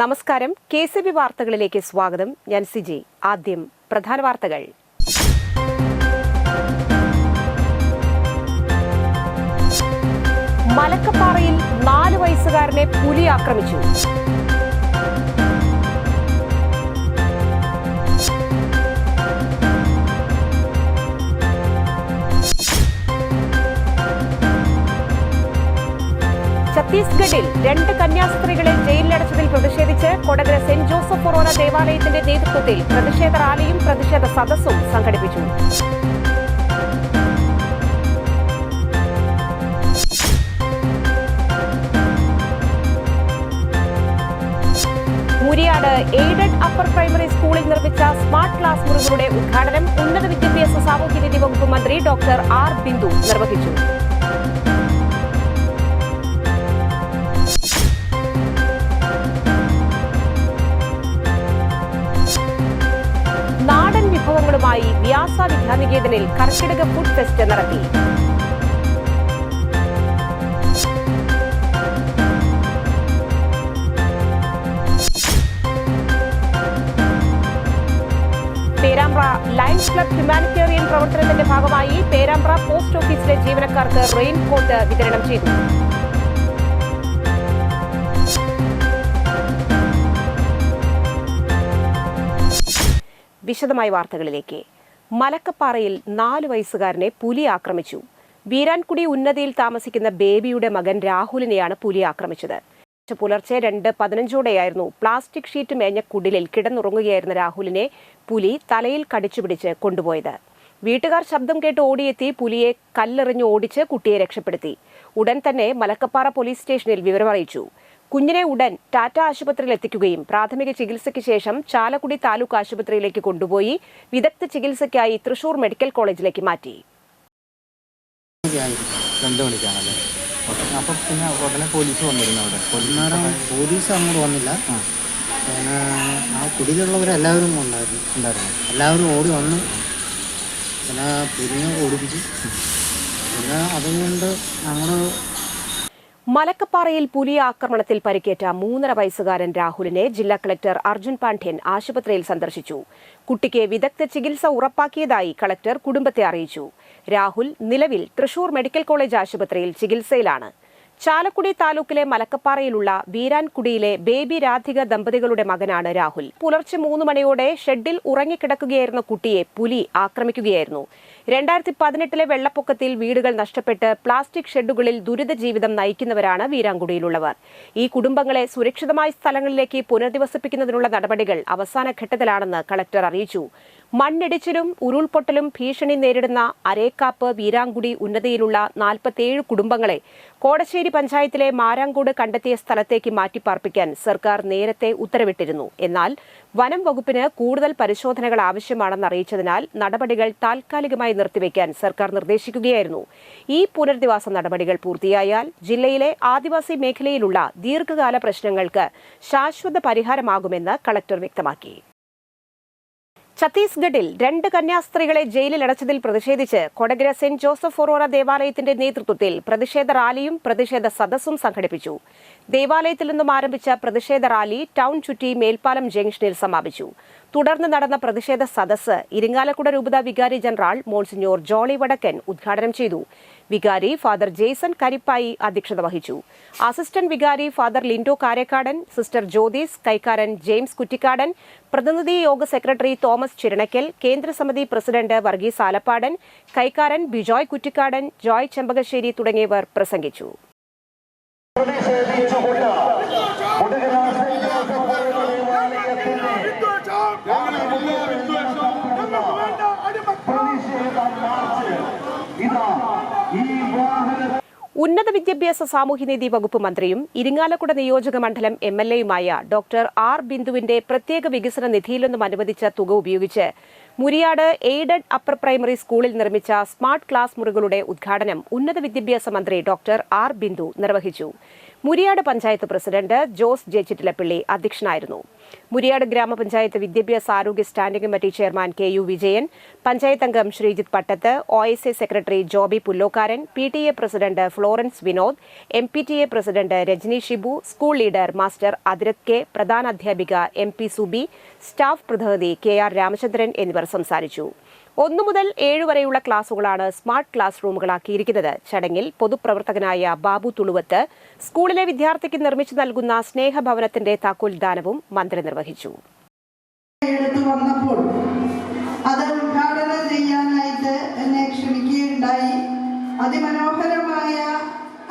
നമസ്കാരം. KCB വാർത്തകളിലേക്ക് സ്വാഗതം. ഞാൻ സിജി. ആദ്യം പ്രധാന വാർത്തകൾ. മലക്കപ്പാറയിൽ 4 വയസ്സുകാരനെ പുലി ആക്രമിച്ചു. ഛത്തീസ്ഗഡിൽ 2 കന്യാസ്ത്രീകളെ ജയിലിലടച്ചതിൽ പ്രതിഷേധിച്ച് കൊടകര സെന്റ് ജോസഫ് ഫൊറോന ദേവാലയത്തിന്റെ നേതൃത്വത്തിൽ പ്രതിഷേധ റാലിയും പ്രതിഷേധ സദസ്സും സംഘടിപ്പിച്ചു. മുരിയാട് എയ്ഡഡ് അപ്പർ പ്രൈമറി സ്കൂളിൽ നിർമ്മിച്ച സ്മാർട്ട് ക്ലാസ് മുറികളുടെ ഉദ്ഘാടനം ഉന്നത വിദ്യാഭ്യാസ സാമൂഹ്യനീതി വകുപ്പ് മന്ത്രി ഡോക്ടർ ആർ ബിന്ദു നിർവഹിച്ചു. നാടൻ വിഭവങ്ങളുമായി വ്യാസ വിദ്യാനികേതനിൽ കർക്കിടക ഫുഡ് ഫെസ്റ്റ് നടത്തി. പേരാമ്പ്ര ലയൺസ് ക്ലബ് ഹ്യൂമാനിറ്റേറിയൻ പ്രവർത്തനത്തിന്റെ ഭാഗമായി പേരാമ്പ്ര പോസ്റ്റ് ഓഫീസിലെ ജീവനക്കാർക്ക് റെയിൻ കോട്ട് വിതരണം ചെയ്തു. വിശദമായ വാർത്തകളിലേക്ക്. മലക്കപ്പാറയിൽ 4 വയസ്സുകാരനെ പുലി ആക്രമിച്ചു. വീരാൻകുടി ഉന്നതിയിൽ താമസിക്കുന്ന ബേബിയുടെ മകൻ രാഹുലിനെയാണ് പുലി ആക്രമിച്ചത്. പുലർച്ചെ 2:15 പ്ലാസ്റ്റിക് ഷീറ്റ് മേഞ്ഞ കുടിലിൽ കിടന്നുറങ്ങുകയായിരുന്ന രാഹുലിനെ പുലി തലയിൽ കടിച്ചുപിടിച്ച് കൊണ്ടുപോയത്. വീട്ടുകാർ ശബ്ദം കേട്ട് ഓടിയെത്തി പുലിയെ കല്ലെറിഞ്ഞ് ഓടിച്ച് കുട്ടിയെ രക്ഷപ്പെടുത്തി. ഉടൻ തന്നെ മലക്കപ്പാറ പോലീസ് സ്റ്റേഷനിൽ വിവരമറിയിച്ചു. കുഞ്ഞിനെ ഉടൻ ടാറ്റ ആശുപത്രിയിൽ എത്തിക്കുകയും പ്രാഥമിക ചികിത്സയ്ക്ക് ശേഷം ചാലക്കുടി താലൂക്ക് ആശുപത്രിയിലേക്ക് കൊണ്ടുപോയി വിദഗ്ധ ചികിത്സയ്ക്കായി തൃശൂർ മെഡിക്കൽ കോളേജിലേക്ക് മാറ്റി. 2 മണിക്കാണല്ലേ? അപ്പം പിന്നെ ഉടനെ പോലീസ് വന്നിരുന്നു. അവിടെ പോലീസ് അങ്ങോട്ട് വന്നില്ല. ആ കുടിയിലുള്ളവരെല്ലാവരും ഉണ്ടായിരുന്നു. എല്ലാവരും ഓടി വന്ന് പിന്നെ പുലിനെ ഓടിപ്പിച്ചു. പിന്നെ അതുകൊണ്ട് ഞങ്ങൾ മലക്കപ്പാറയിൽ പുലി ആക്രമണത്തിൽ പരിക്കേറ്റ 3.5 വയസ്സുകാരൻ രാഹുലിനെ ജില്ലാ കളക്ടർ അർജുൻ പാണ്ഡ്യൻ ആശുപത്രിയിൽ സന്ദർശിച്ചു. കുട്ടിക്ക് വിദഗ്ധ ചികിത്സ ഉറപ്പാക്കിയതായി കളക്ടർ കുടുംബത്തെ അറിയിച്ചു. രാഹുൽ നിലവിൽ തൃശൂർ മെഡിക്കൽ കോളേജ് ആശുപത്രിയിൽ ചികിത്സയിലാണ്. ചാലക്കുടി താലൂക്കിലെ മലക്കപ്പാറയിലുള്ള വീരാൻകുടിയിലെ ബേബി രാധിക ദമ്പതികളുടെ മകനാണ് രാഹുൽ. പുലർച്ചെ 3 മണിയോടെ ഷെഡിൽ ഉറങ്ങിക്കിടക്കുകയായിരുന്ന കുട്ടിയെ പുലി ആക്രമിക്കുകയായിരുന്നു. 2018 വെള്ളപ്പൊക്കത്തിൽ വീടുകൾ നഷ്ടപ്പെട്ട് പ്ലാസ്റ്റിക് ഷെഡുകളിൽ ദുരിത ജീവിതം നയിക്കുന്നവരാണ് വീരാൻകുടിയിലുള്ളവർ. ഈ കുടുംബങ്ങളെ സുരക്ഷിതമായ സ്ഥലങ്ങളിലേക്ക് പുനരധിവസിപ്പിക്കുന്നതിനുള്ള നടപടികൾ അവസാന ഘട്ടത്തിലാണെന്ന് കളക്ടർ അറിയിച്ചു. മണ്ണിടിച്ചിലും ഉരുൾപൊട്ടലും ഭീഷണി നേരിടുന്ന അരേക്കാപ്പ് വീരാങ്കുടി ഉന്നതിയിലുള്ള 47 കുടുംബങ്ങളെ കോടശ്ശേരി പഞ്ചായത്തിലെ മാരാങ്കോട് കണ്ടെത്തിയ സ്ഥലത്തേക്ക് മാറ്റിപ്പാർപ്പിക്കാൻ സർക്കാർ നേരത്തെ ഉത്തരവിട്ടിരുന്നു. എന്നാൽ വനം വകുപ്പിന് കൂടുതൽ പരിശോധനകൾ ആവശ്യമാണെന്ന് അറിയിച്ചതിനാൽ നടപടികൾ താൽക്കാലികമായി നിർത്തിവെക്കാൻ സർക്കാർ നിർദ്ദേശിക്കുകയായിരുന്നു. ഈ പുനരധിവാസ നടപടികൾ പൂർത്തിയായാൽ ജില്ലയിലെ ആദിവാസി മേഖലയിലുള്ള ദീർഘകാല പ്രശ്നങ്ങൾക്ക് ശാശ്വത പരിഹാരമാകുമെന്ന് കളക്ടർ വ്യക്തമാക്കി. ഛത്തീസ്ഗഡിൽ 2 കന്യാസ്ത്രീകളെ ജയിലിലടച്ചതിൽ പ്രതിഷേധിച്ച് കൊടകര സെന്റ് ജോസഫ് ഫൊറോന ദേവാലയത്തിന്റെ നേതൃത്വത്തിൽ പ്രതിഷേധ റാലിയും പ്രതിഷേധ സദസ്സും സംഘടിപ്പിച്ചു. ദേവാലയത്തിൽ നിന്നും ആരംഭിച്ച പ്രതിഷേധ റാലി ടൗൺ ചുറ്റി മേൽപ്പാലം ജംഗ്ഷനിൽ സമാപിച്ചു. തുടർന്ന് നടന്ന പ്രതിഷേധ സദസ്സ് ഇരിങ്ങാലക്കുട രൂപത വികാരി ജനറൽ മോൺസിഞ്ഞോർ ജോളി വടക്കൻ ഉദ്ഘാടനം ചെയ്തു. വികാരി ഫാദർ ജേസൺ കരിപ്പായി അധ്യക്ഷത വഹിച്ചു. അസിസ്റ്റന്റ് വികാരി ഫാദർ ലിൻഡോ കാരക്കാടൻ, സിസ്റ്റർ ജ്യോതിസ് കൈക്കാരൻ, ജെയിംസ് കുറ്റിക്കാടൻ, പ്രതിനിധി യോഗ സെക്രട്ടറി തോമസ് ചിരണക്കൽ, കേന്ദ്രസമിതി പ്രസിഡന്റ് വർഗീസ് ആലപ്പാടൻ, കൈക്കാരൻ ബിജോയ് കുറ്റിക്കാടൻ, ജോയ് ചെമ്പകശ്ശേരി തുടങ്ങിയവർ പ്രസംഗിച്ചു. ഉന്നത വിദ്യാഭ്യാസ സാമൂഹ്യനീതി വകുപ്പ് മന്ത്രിയും ഇരിങ്ങാലക്കുട നിയോജക മണ്ഡലം MLAയുമായ ഡോക്ടർ ആർ ബിന്ദുവിന്റെ പ്രത്യേക വികസന നിധിയിൽ നിന്നും അനുവദിച്ച തുക ഉപയോഗിച്ച് മുരിയാട് എയ്ഡഡ് അപ്പർ പ്രൈമറി സ്കൂളിൽ നിർമ്മിച്ച സ്മാർട്ട് ക്ലാസ് മുറികളുടെ ഉദ്ഘാടനം ഉന്നത വിദ്യാഭ്യാസ മന്ത്രി ഡോക്ടർ ആർ ബിന്ദു നിർവഹിച്ചു. മുരിയാട് പഞ്ചായത്ത് പ്രസിഡന്റ് ജോസ് ജെ ചിറ്റിലപ്പിള്ളി അധ്യക്ഷനായിരുന്നു. മുരിയാട് ഗ്രാമപഞ്ചായത്ത് വിദ്യാഭ്യാസ ആരോഗ്യ standing committee chairman KU Vijayan, panchayat അംഗം Sreejith Pattath, OSA secretary Joby Pullokkaran, PTA president Florence Vinod, MPTA president Rajani Shibu, school leader master Athirath K, പ്രധാനാധ്യാപിക MP സുബി, സ്റ്റാഫ് പ്രതിനിധി KR രാമചന്ദ്രൻ എന്നിവർ സംസാരിച്ചു. 1 മുതൽ 7 വരെയുള്ള ക്ലാസുകളാണ് സ്മാർട്ട് ക്ലാസ് റൂമുകളാക്കിയിരിക്കുന്നത്. ചടങ്ങിൽ പൊതുപ്രവർത്തകനായ ബാബു തുളുവത്ത് സ്കൂളിലെ വിദ്യാർത്ഥിക്ക് നിർമ്മിച്ചു നൽകുന്ന സ്നേഹഭവനത്തിന്റെ താക്കോൽദാനവും മന്ത്രി നിർവഹിച്ചു. അത് ഉദ്ഘാടനം ചെയ്യാനായിട്ട് എന്നെ ക്ഷണിക്കുകയുണ്ടായി. അതിമനോഹരമായ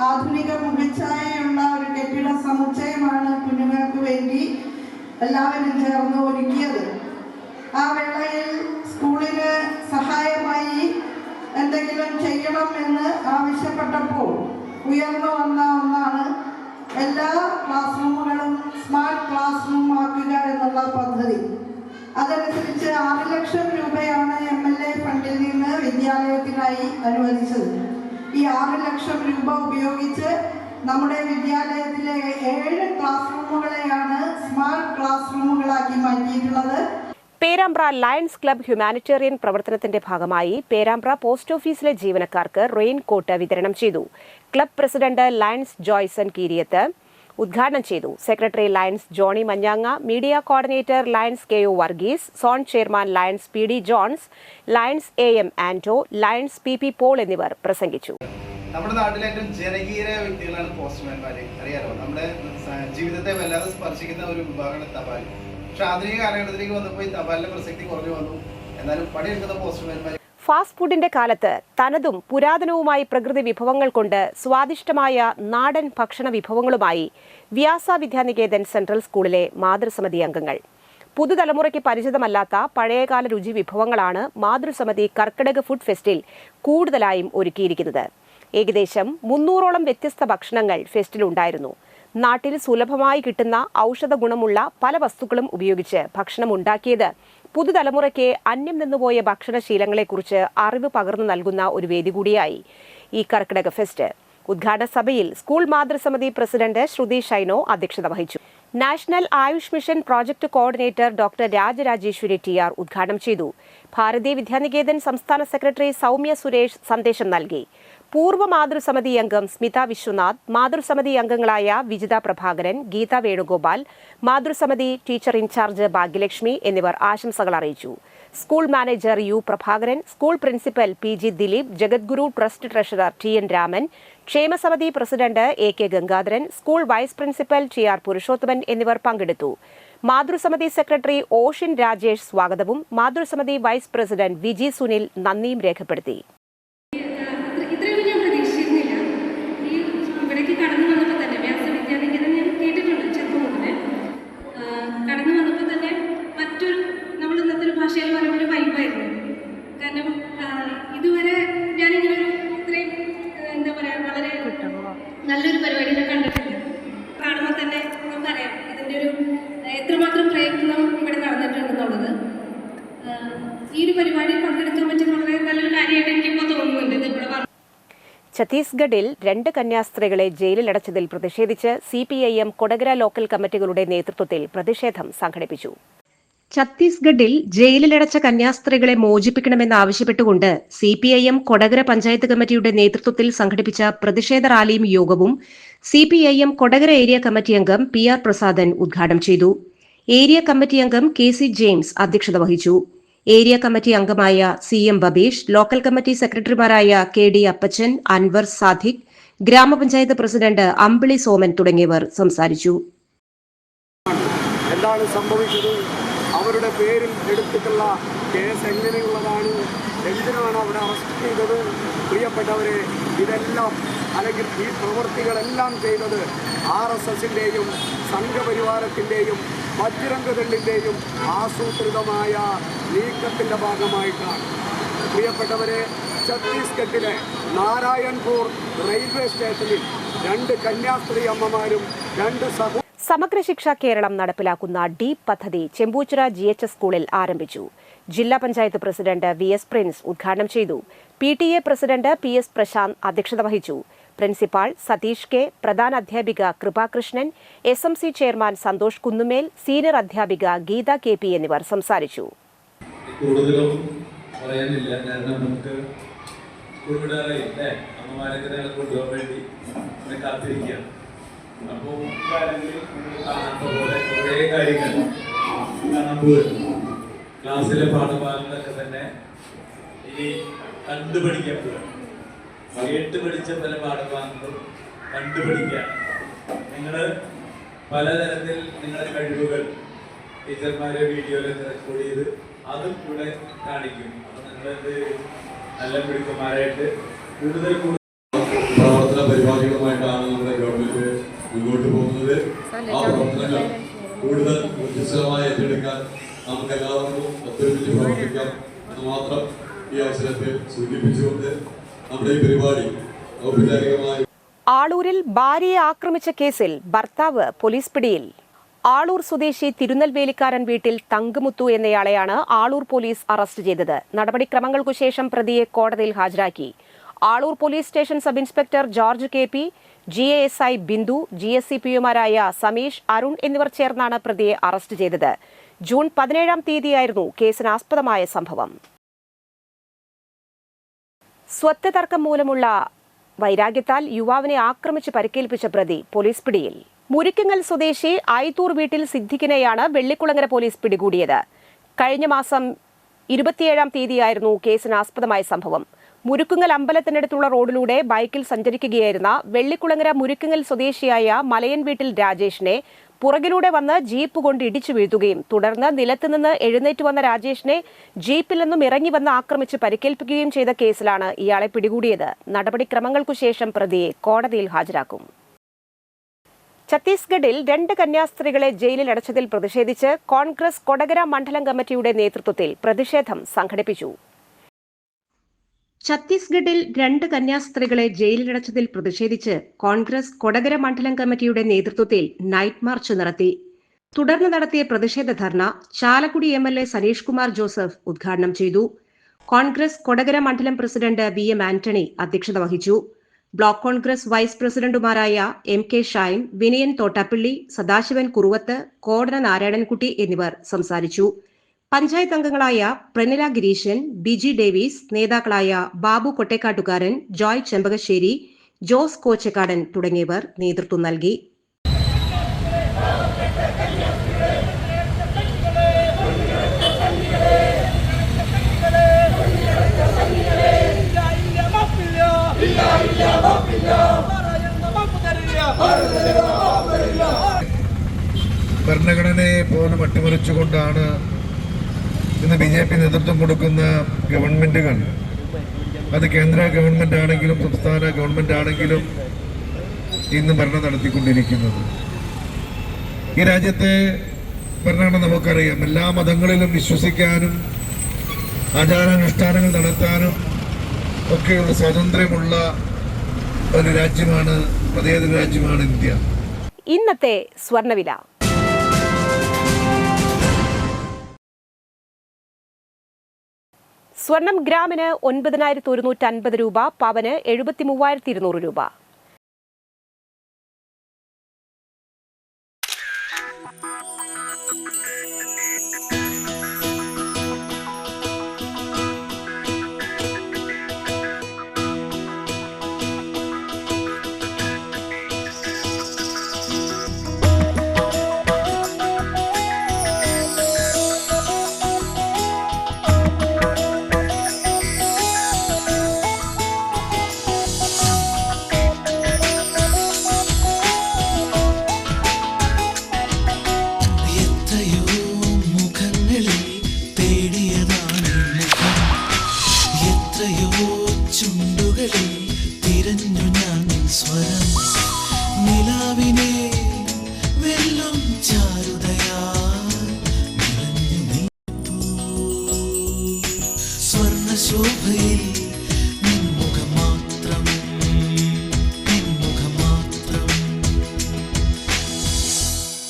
ആധുനിക മുഖച്ഛായയുള്ള ഒരു കെട്ടിട സമുച്ചയമാണ് കുഞ്ഞുങ്ങൾക്ക് വേണ്ടി എല്ലാവരും ചേർന്ന് ഒരുക്കിയത്. ആ വേളയിൽ സ്കൂളിന് സഹായമായി എന്തെങ്കിലും ചെയ്യണം എന്ന് ആവശ്യപ്പെട്ടപ്പോൾ ഉയർന്നു വന്ന ഒന്നാണ് എല്ലാ ക്ലാസ് റൂമുകളും സ്മാർട്ട് ക്ലാസ് റൂം ആക്കുക എന്നുള്ള പദ്ധതി. അതനുസരിച്ച് 6 ലക്ഷം രൂപയാണ് MLA ഫണ്ടിൽ നിന്ന് വിദ്യാലയത്തിനായി അനുവദിച്ചത്. ഈ 6 ലക്ഷം രൂപ ഉപയോഗിച്ച് നമ്മുടെ വിദ്യാലയത്തിലെ 7 ക്ലാസ് റൂമുകളെയാണ് സ്മാർട്ട് ക്ലാസ് റൂമുകളാക്കി മാറ്റിയിട്ടുള്ളത്. പേരാമ്പ്ര ലയൺസ് ക്ലബ് ഹ്യൂമാനിറ്റേറിയൻ പ്രവർത്തനത്തിന്റെ ഭാഗമായി പേരാമ്പ്ര പോസ്റ്റ് ഓഫീസിലെ ജീവനക്കാർക്ക് റെയിൻ കോട്ട് വിതരണം ചെയ്തു. Club president Lions Joyson Keeriyath ഉദ്ഘാടനം ചെയ്തു. സെക്രട്ടറി ലയൺസ് ജോണി മഞ്ഞാങ്ങ, media coordinator Lions KO Varghese, zone chairman Lions PD Johns, Lions AM Anto, Lions PP Paul എന്നിവർ പ്രസംഗിച്ചു. നമ്മുടെ നാട്ടിലെ ഏറ്റവും ജനകീയ വ്യക്തികളാണ് പോസ്റ്റ്മാൻമാർ. അറിയാലോ, നമ്മുടെ ജീവിതത്തെ വല്ലാതെ സ്പർശിക്കുന്ന ഒരു വിഭാഗമാണ് തപാൽ. പക്ഷെ ആധുനിക കാലഘട്ടത്തിലേക്ക് വന്നപ്പോൾ ഈ തപാലിന്റെ പ്രസക്തി കുറഞ്ഞു വന്നു. എന്നാലും പണിയെടുക്കുന്ന പോസ്റ്റ്മാൻമാർ ഫാസ്റ്റ് ഫുഡിന്റെ കാലത്ത് തനതും പുരാതനവുമായി പ്രകൃതി വിഭവങ്ങൾ കൊണ്ട് സ്വാദിഷ്ടമായ നാടൻ ഭക്ഷണ വിഭവങ്ങളുമായി വ്യാസ വിദ്യാനികേതൻ സെൻട്രൽ സ്കൂളിലെ മാതൃസമിതി അംഗങ്ങൾ. പുതുതലമുറയ്ക്ക് പരിചിതമല്ലാത്ത പഴയകാല രുചി വിഭവങ്ങളാണ് മാതൃസമിതി കർക്കിടക ഫുഡ് ഫെസ്റ്റിൽ കൂടുതലായും ഒരുക്കിയിരിക്കുന്നത്. ഏകദേശം 300ഓളം വ്യത്യസ്ത ഭക്ഷണങ്ങൾ ഫെസ്റ്റിലുണ്ടായിരുന്നു. നാട്ടിൽ സുലഭമായി കിട്ടുന്ന ഔഷധ ഗുണമുള്ള പല വസ്തുക്കളും ഉപയോഗിച്ച് ഭക്ഷണം ഉണ്ടാക്കിയത് പുതുതലമുറയ്ക്ക് അന്യം നിന്നുപോയ ഭക്ഷണശീലങ്ങളെക്കുറിച്ച് അറിവ് പകർന്നു നൽകുന്ന ഒരു വേദി കൂടിയായി ഈ കർക്കിടക ഫെസ്റ്റ്. ഉദ്ഘാടന സഭയിൽ സ്കൂൾ മാതൃസമിതി പ്രസിഡന്റ് ശ്രുതി ഷൈനോ അധ്യക്ഷത വഹിച്ചു. National Ayush mission project coordinator doctor Rajarajeswari TR ഉദ്ഘാടനം ചെയ്തു. ഭാരതീയ വിദ്യാനികേതൻ സംസ്ഥാന സെക്രട്ടറി സൗമ്യ സുരേഷ് സന്ദേശം നൽകി. പൂർവ്വ മാതൃസമിതി അംഗം സ്മിത വിശ്വനാഥ്, മാതൃസമിതി അംഗങ്ങളായ വിജിത പ്രഭാകരൻ, ഗീത വേണുഗോപാൽ, മാതൃസമിതി ടീച്ചർ ഇൻചാർജ് ഭാഗ്യലക്ഷ്മി എന്നിവർ ആശംസകൾ അറിയിച്ചു. School manager U Prabhakaran, school principal PG Dileep, Jagadguru trust treasurer TN Raman, ക്ഷേമസമിതി president AK Gangadharan, school vice principal TR Purushothaman എന്നിവർ പങ്കെടുത്തു. മാതൃസമിതി സെക്രട്ടറി ഓഷിൻ രാജേഷ് സ്വാഗതവും മാതൃസമിതി വൈസ് പ്രസിഡന്റ് വിജി സുനിൽ നന്ദിയും രേഖപ്പെടുത്തി. നല്ലൊരു പരിപാടി ഞാൻ കണ്ടിട്ടില്ല. കാണുമ്പോൾ തന്നെ നമുക്കറിയാം ഇതിൻ്റെ ഒരു എത്രമാത്രം പ്രയത്നം ഇവിടെ നടന്നിട്ടുണ്ടെന്നുള്ളത്. ഈ ഒരു പരിപാടിയിൽ പങ്കെടുക്കാൻ പറ്റുന്ന വളരെ നല്ലൊരു കാര്യമായിട്ട് എനിക്കിപ്പോൾ തോന്നുന്നുണ്ട്. ഇവിടെ ഛത്തീസ്ഗഡിൽ 2 കന്യാസ്ത്രീകളെ ജയിലിലടച്ചതിൽ പ്രതിഷേധിച്ച് CPIM കൊടകര ലോക്കൽ കമ്മിറ്റികളുടെ നേതൃത്വത്തിൽ പ്രതിഷേധം സംഘടിപ്പിച്ചു. ഛത്തീസ്ഗഡിൽ ജയിലിലടച്ച കന്യാസ്ത്രീകളെ മോചിപ്പിക്കണമെന്നാവശ്യപ്പെട്ടുകൊണ്ട് CPIM കൊടകര പഞ്ചായത്ത് കമ്മിറ്റിയുടെ നേതൃത്വത്തിൽ സംഘടിപ്പിച്ച പ്രതിഷേധ റാലിയും യോഗവും CPIM കൊടകര ഏരിയ കമ്മിറ്റി അംഗം PR പ്രസാദൻ ഉദ്ഘാടനം ചെയ്തു. ഏരിയ കമ്മിറ്റി അംഗം KC ജെയിംസ് അധ്യക്ഷത വഹിച്ചു. ഏരിയ കമ്മിറ്റി അംഗമായ CM ബബീഷ്, ലോക്കൽ കമ്മിറ്റി സെക്രട്ടറിമാരായ KD അപ്പച്ചൻ, അൻവർ സാദിഖ്, ഗ്രാമപഞ്ചായത്ത് പ്രസിഡന്റ് അമ്പിളി സോമൻ തുടങ്ങിയവർ സംസാരിച്ചു. എന്താണ് സംഭവിച്ചത്? അവരുടെ പേരിൽ എടുത്തിട്ടുള്ള കേസ് എങ്ങനെയുള്ളതാണ്? എന്തിനാണ് അവിടെ അറസ്റ്റ് ചെയ്തത്? പ്രിയപ്പെട്ടവരെ, ഇതെല്ലാം അല്ലെങ്കിൽ ഈ പ്രവൃത്തികളെല്ലാം ചെയ്തത് RSSന്റെയും സംഘപരിവാരത്തിൻ്റെയും ബജ്രംഗദളിൻ്റെയും ആസൂത്രിതമായ നീക്കത്തിൻ്റെ ഭാഗമായിട്ടാണ്. പ്രിയപ്പെട്ടവരെ, ഛത്തീസ്ഗഡിലെ നാരായൺപൂർ റെയിൽവേ സ്റ്റേഷനിൽ 2 കന്യാസ്ത്രീ അമ്മമാരും 2 സമഗ്ര ശിക്ഷ കേരളം നടപ്പിലാക്കുന്ന ഡീപ് പദ്ധതി ചെമ്പൂച്ചിറ GHS സ്കൂളിൽ ആരംഭിച്ചു. ജില്ലാ പഞ്ചായത്ത് പ്രസിഡന്റ് VS പ്രിൻസ് ഉദ്ഘാടനം ചെയ്തു. PTA പ്രസിഡന്റ് PS പ്രശാന്ത് അധ്യക്ഷത വഹിച്ചു. പ്രിൻസിപ്പാൾ സതീഷ് കെ, പ്രധാന അധ്യാപിക കൃപാകൃഷ്ണൻ, SMC ചെയർമാൻ സന്തോഷ് കുന്നുമേൽ, സീനിയർ അധ്യാപിക ഗീത KP എന്നിവർ സംസാരിച്ചു. കൂടുതലും പറയാനില്ല, കാരണം നമുക്ക് അമ്മമാരൊക്കെ കൊണ്ടുപോകാൻ വേണ്ടി കാത്തിരിക്കുകയാണ്. അപ്പോൾ കാണാത്ത പോലെ കുറേ കാര്യങ്ങൾ കാണാൻ പോകുന്നു. ക്ലാസ്സിലെ പാഠഭാഗങ്ങളൊക്കെ തന്നെ ഇനി കണ്ടുപഠിക്കാൻ പോവുകയാണ്. കേട്ട് പഠിച്ച പല പാഠഭാഗങ്ങളും കണ്ടുപഠിക്കുകയാണ്. നിങ്ങൾ പലതരത്തിൽ നിങ്ങളുടെ കഴിവുകൾ ടീച്ചർമാരെ വീഡിയോയിലൊക്കെ റെക്കോർഡ് ചെയ്ത് അതും കൂടെ കാണിക്കും. അപ്പോൾ നിങ്ങളത് നല്ല മിടുക്കന്മാരായിട്ട് കൂടുതൽ പ്രവർത്തന പരിപാടികളുമായിട്ടാണ് നമ്മുടെ ഗവൺമെന്റ് മുന്നോട്ട് പോകുന്നത്. ആ പ്രവർത്തനങ്ങൾ കൂടുതൽ ഊർജ്ജസ്വലമായി ഏറ്റെടുക്കാൻ നമുക്ക് എല്ലാവർക്കും ഒത്തൊരുമിച്ച് പ്രവർത്തിക്കാം എന്ന് മാത്രം ഈ അവസരത്തിൽ സൂചിപ്പിച്ചുകൊണ്ട് നമ്മുടെ ഈ പരിപാടി ഔപചാരികമായി. ആളൂരിൽ ഭാര്യയെ ആക്രമിച്ച കേസിൽ ഭർത്താവ് പോലീസ് പിടിയിൽ. ആളൂർ സ്വദേശി തിരുനെൽവേലിക്കാരൻ വീട്ടിൽ തങ്കമുത്തു എന്നയാളെയാണ് ആളൂർ പോലീസ് അറസ്റ്റ് ചെയ്തത്. നടപടിക്രമങ്ങൾക്കു ശേഷം പ്രതിയെ കോടതിയിൽ ഹാജരാക്കി. Aloor police station sub inspector George KP, GASI Bindu, GSCPമാരായ സമീഷ്, അരുൺ എന്നിവർ ചേർന്നാണ് പ്രതിയെ അറസ്റ്റ് ചെയ്തത്. ജൂൺ 17-ാം തീയതിയായിരുന്നു കേസിനാസ്പദമായ സംഭവം. സ്വത്ത് തർക്കം മൂലമുള്ള വൈരാഗ്യത്താൽ യുവാവിനെ ആക്രമിച്ച് പരിക്കേൽപ്പിച്ച പ്രതി പോലീസ് പിടിയിൽ. മുരിക്കങ്ങൽ സ്വദേശി ആയിത്തൂർ വീട്ടിൽ സിദ്ദിഖിനെയാണ് വെള്ളിക്കുളങ്ങര പോലീസ് പിടികൂടിയത്. കഴിഞ്ഞ മാസം 27-ാം തീയതിയായിരുന്നു കേസിനാസ്പദമായ സംഭവം. മുരുക്കുങ്ങൽ അമ്പലത്തിനടുത്തുള്ള റോഡിലൂടെ ബൈക്കിൽ സഞ്ചരിക്കുകയായിരുന്ന വെള്ളിക്കുളങ്ങര മുരുക്കുങ്ങൽ സ്വദേശിയായ മലയൻ വീട്ടിൽ രാജേഷിനെ പുറകിലൂടെ വന്ന് ജീപ്പ് കൊണ്ട് ഇടിച്ചു വീഴ്ത്തുകയും തുടർന്ന് നിലത്തുനിന്ന് എഴുന്നേറ്റ് വന്ന രാജേഷിനെ ജീപ്പിൽ നിന്നും ഇറങ്ങി വന്ന് ആക്രമിച്ച് പരിക്കേൽപ്പിക്കുകയും ചെയ്ത കേസിലാണ് ഇയാളെ പിടികൂടിയത്. നടപടിക്രമങ്ങൾക്കു ശേഷം പ്രതിയെ കോടതിയിൽ ഹാജരാക്കും. ഛത്തീസ്ഗഡിൽ 2 കന്യാസ്ത്രീകളെ ജയിലിൽ അടച്ചതിൽ പ്രതിഷേധിച്ച് കോൺഗ്രസ് കൊടകര മണ്ഡലം കമ്മിറ്റിയുടെ നേതൃത്വത്തിൽ പ്രതിഷേധം സംഘടിപ്പിച്ചു. ഛത്തീസ്ഗഡിൽ 2 കന്യാസ്ത്രീകളെ ജയിലിലടച്ചതിൽ പ്രതിഷേധിച്ച് കോൺഗ്രസ് കൊടകര മണ്ഡലം കമ്മിറ്റിയുടെ നേതൃത്വത്തിൽ നൈറ്റ് മാർച്ച് നടത്തി. തുടർന്ന് നടത്തിയ പ്രതിഷേധ ധർണ ചാലക്കുടി MLA സനീഷ് കുമാർ ജോസഫ് ഉദ്ഘാടനം ചെയ്തു. കോൺഗ്രസ് കൊടകര മണ്ഡലം പ്രസിഡന്റ് VM ആന്റണി അധ്യക്ഷത വഹിച്ചു. ബ്ലോക്ക് കോൺഗ്രസ് വൈസ് പ്രസിഡന്റുമാരായ MK ഷൈൻ, വിനയൻ തോട്ടാപ്പള്ളി, സദാശിവൻ കുറുവത്ത്, കോടന നാരായണൻകുട്ടി എന്നിവർ സംസാരിച്ചു. പഞ്ചായത്ത് അംഗങ്ങളായ പ്രനില ഗിരീശൻ, ബിജി ഡേവിസ്, നേതാക്കളായ ബാബു കൊട്ടേക്കാട്ടുകാരൻ, ജോയ് ചെമ്പകശ്ശേരി, ജോസ് കോച്ചക്കാടൻ തുടങ്ങിയവർ നേതൃത്വം നൽകി. ഭരണഘടനയെ പോലും അട്ടിമറിച്ചുകൊണ്ടാണ് ഇന്ന് BJP നേതൃത്വം കൊടുക്കുന്ന ഗവൺമെന്റുകൾ, അത് കേന്ദ്ര ഗവൺമെന്റ് ആണെങ്കിലും സംസ്ഥാന ഗവൺമെന്റ് ആണെങ്കിലും ഇന്ന് ഭരണം നടത്തിക്കൊണ്ടിരിക്കുന്നത്. ഈ രാജ്യത്തെ ഭരണഘടന നമുക്കറിയാം, എല്ലാ മതങ്ങളിലും വിശ്വസിക്കാനും ആചാരാനുഷ്ഠാനങ്ങൾ നടത്താനും ഒക്കെയുള്ള സ്വാതന്ത്ര്യമുള്ള ഒരു രാജ്യമാണ്, മതേതര രാജ്യമാണ് ഇന്ത്യ. ഇന്നത്തെ സ്വർണ്ണവില. സ്വർണം ഗ്രാമിന് 9,150 രൂപ, പവന് 73,200 രൂപ.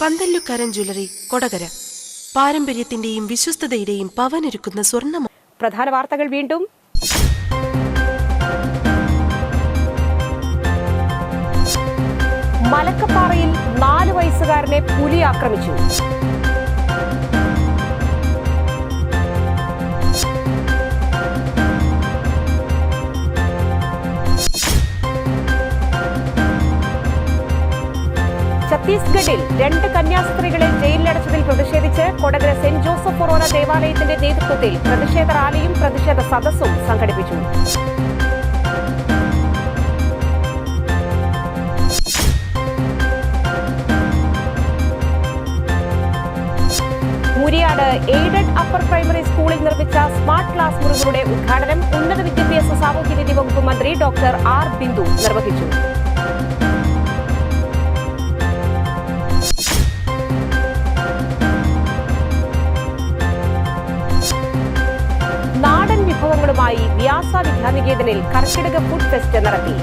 പന്തല്ലുക്കാരൻ ജ്വല്ലറി കൊടകര. പാരമ്പര്യത്തിന്റെയും വിശ്വസ്തതയുടെയും പവനൊരുക്കുന്ന സ്വർണ്ണ. പ്രധാന വാർത്തകൾ വീണ്ടും. വയസ്സുകാരനെ പുലി ആക്രമിച്ചു. ഛത്തീസ്ഗഡിൽ 2 കന്യാസ്ത്രീകളെ ജയിലിലടച്ചതിൽ പ്രതിഷേധിച്ച് കൊടകര സെന്റ് ജോസഫ് ഫൊറോന ദേവാലയത്തിന്റെ നേതൃത്വത്തിൽ പ്രതിഷേധ റാലിയും പ്രതിഷേധ സദസ്സും സംഘടിപ്പിച്ചു. മുരിയാട് എയ്ഡഡ് അപ്പർ പ്രൈമറി സ്കൂളിൽ നിർമ്മിച്ച സ്മാർട്ട് ക്ലാസ് മുറികളുടെ ഉദ്ഘാടനം ഉന്നത വിദ്യാഭ്യാസ സാമൂഹ്യനീതി വകുപ്പ് മന്ത്രി ഡോക്ടർ ആർ ബിന്ദു നിർവഹിച്ചു. നാടൻ വിഭവങ്ങളുമായി വ്യാസ വിദ്യാനികേതനിൽ കർക്കിടക ഫുഡ് ഫെസ്റ്റ് നടത്തി.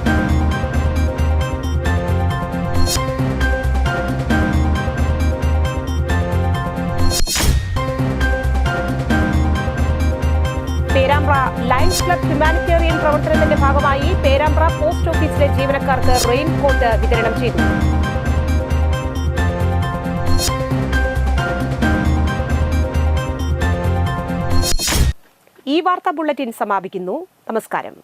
പേരാമ്പ്ര ലയൺസ് ക്ലബ് ഹ്യൂമാനിറ്റേറിയൻ പ്രവർത്തനത്തിന്റെ ഭാഗമായി പേരാമ്പ്ര പോസ്റ്റ് ഓഫീസിലെ ജീവനക്കാർക്ക് റെയിൻ കോട്ട് വിതരണം ചെയ്തു. ഈ വാർത്താ ബുള്ളറ്റിൻ സമാപിക്കുന്നു. നമസ്കാരം.